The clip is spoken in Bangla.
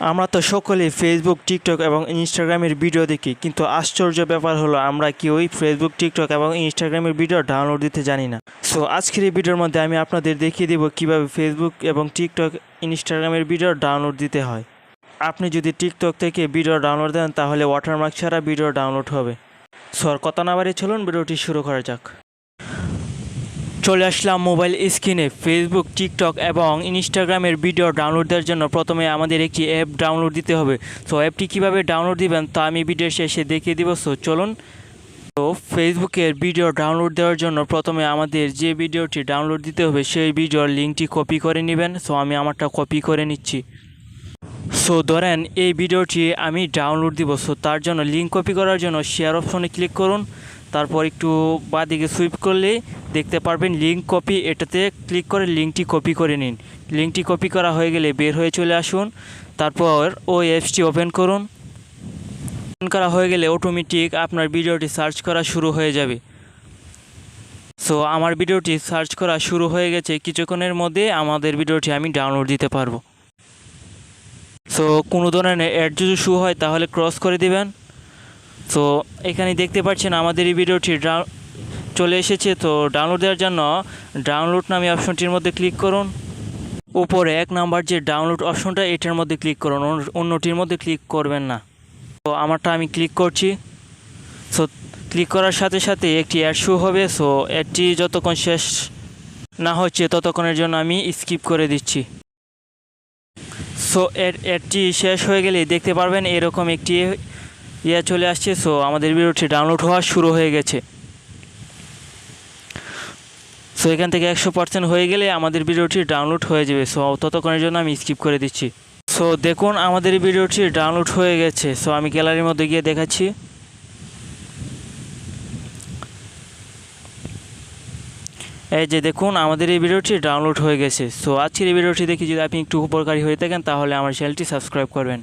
আমরা তো সকলেই ফেসবুক, টিকটক এবং ইনস্টাগ্রামের ভিডিও দেখি, কিন্তু আশ্চর্য ব্যাপার হলো আমরা কেউই ফেসবুক, টিকটক এবং ইনস্টাগ্রামের ভিডিও ডাউনলোড দিতে জানি না। সো আজকের এই ভিডিওর মধ্যে আমি আপনাদের দেখিয়ে দেব কিভাবে ফেসবুক এবং টিকটক, ইনস্টাগ্রামের ভিডিও ডাউনলোড দিতে হয়। আপনি যদি টিকটক থেকে ভিডিও ডাউনলোড দেন তাহলে ওয়াটারমার্ক ছাড়া ভিডিও ডাউনলোড হবে। সো আর কথা না বাড়িয়ে চলুন ভিডিওটি শুরু করা যাক। চলে আসলাম মোবাইল স্ক্রিনে। ফেসবুক, টিকটক এবং ইনস্টাগ্রামের ভিডিও ডাউনলোড দেওয়ার জন্য প্রথমে আমাদের একটি অ্যাপ ডাউনলোড দিতে হবে। সো অ্যাপটি কীভাবে ডাউনলোড দিবেন তা আমি ভিডিও শেষে দেখিয়ে দিব। সো চলুন। তো ফেসবুকের ভিডিও ডাউনলোড দেওয়ার জন্য প্রথমে আমাদের যে ভিডিওটি ডাউনলোড দিতে হবে সেই ভিডিওর লিঙ্কটি কপি করে নেবেন। সো আমি আমারটা কপি করে নিচ্ছি। সো ধরেন এই ভিডিওটি আমি ডাউনলোড দিব। সো তার জন্য লিঙ্ক কপি করার জন্য শেয়ার অপশনে ক্লিক করুন। তারপর একটু বাঁদিকে সুইপ করলেই দেখতে পারবেন লিঙ্ক কপি, এটাতে ক্লিক করে লিঙ্কটি কপি করে নিন। লিঙ্কটি কপি করা হয়ে গেলে বের হয়ে চলে আসুন। তারপর ওই অ্যাপসটি ওপেন করুন। ওপেন করা হয়ে গেলে অটোমেটিক আপনার ভিডিওটি সার্চ করা শুরু হয়ে যাবে। সো আমার ভিডিওটি সার্চ করা শুরু হয়ে গেছে। কিছুক্ষণের মধ্যে আমাদের ভিডিওটি আমি ডাউনলোড দিতে পারবো। সো কোনো ধরনের অ্যাড যদি শু হয় তাহলে ক্রস করে দিবেন। সো এখানে দেখতে পাচ্ছেন আমাদের এই ভিডিওটি চলে এসেছে। তো ডাউনলোড দেওয়ার জন্য ডাউনলোড নামে অপশনটির মধ্যে ক্লিক করুন। উপরে 1 নাম্বার যে ডাউনলোড অপশনটা এটার মধ্যে ক্লিক করুন, অন্যটির মধ্যে ক্লিক করবেন না। তো আমারটা আমি ক্লিক করছি। সো ক্লিক করার সাথে সাথে একটি অ্যাড শু হবে। সো অ্যাডটি যতক্ষণ শেষ না হচ্ছে ততক্ষণের জন্য আমি স্কিপ করে দিচ্ছি। সো অ্যাডটি শেষ হয়ে গেলে দেখতে পারবেন এরকম একটি চলে আসছে। সো আমাদের ভিডিওটি ডাউনলোড হওয়া শুরু হয়ে গেছে। সো এখান থেকে 100% হয়ে গেলে আমাদের ভিডিওটি ডাউনলোড হয়ে যাবে। সো ততক্ষণের জন্য আমি স্কিপ করে দিচ্ছি। সো দেখুন আমাদের ভিডিওটি ডাউনলোড হয়ে গেছে। সো আমি গ্যালারির মধ্যে গিয়ে দেখাচ্ছি। এই যে দেখুন আমাদের এই ভিডিওটি ডাউনলোড হয়ে গেছে। সো আজকের এই ভিডিওটি দেখে যদি আপনি একটু উপকারী হয়ে থাকেন তাহলে আমার চ্যানেলটি সাবস্ক্রাইব করবেন।